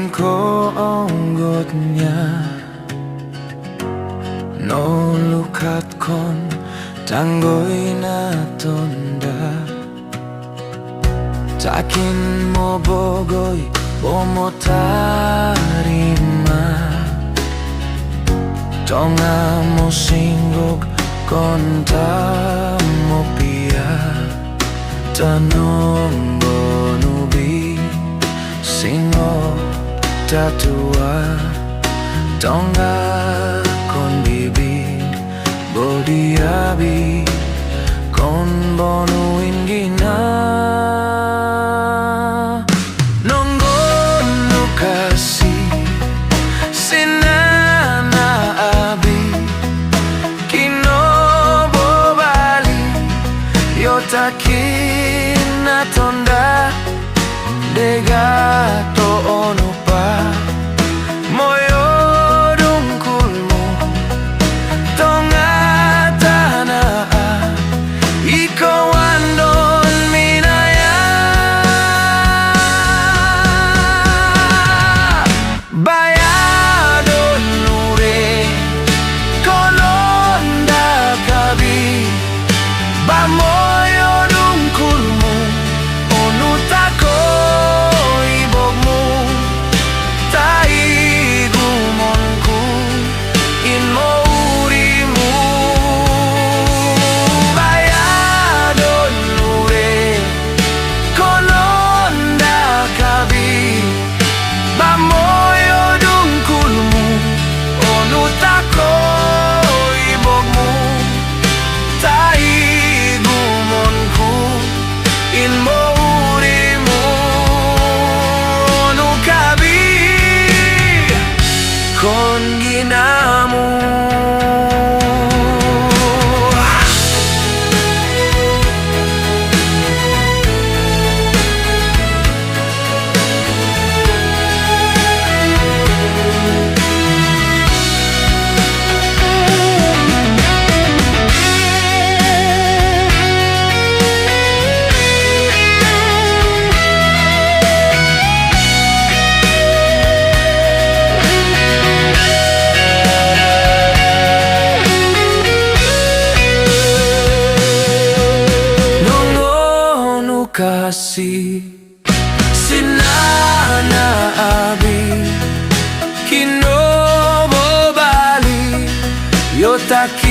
ko onggotnya no lukat kon tanggoi na tonda takin mo bogoy bomo tarima tonga mo singgok konta mo pia tanong bonubi singo tatua tonga kon bibi bodiabi kon bonu ingina nonggon no kasih sinana abi kino bobali yotakin na tonda dega to onupa moyo dungkulmu tonga tana iko wandon minaya bayadon nure kolonda kabi bamoyo dungkulmu onutako ibogmu taigumonku inmo urimu bayadon nure kolonda kabi bamoyo dungkulmu onutako ibogmu taigumonku inmo urimu nukabi kon ginamu kasih sinana abi kino bobali yotaki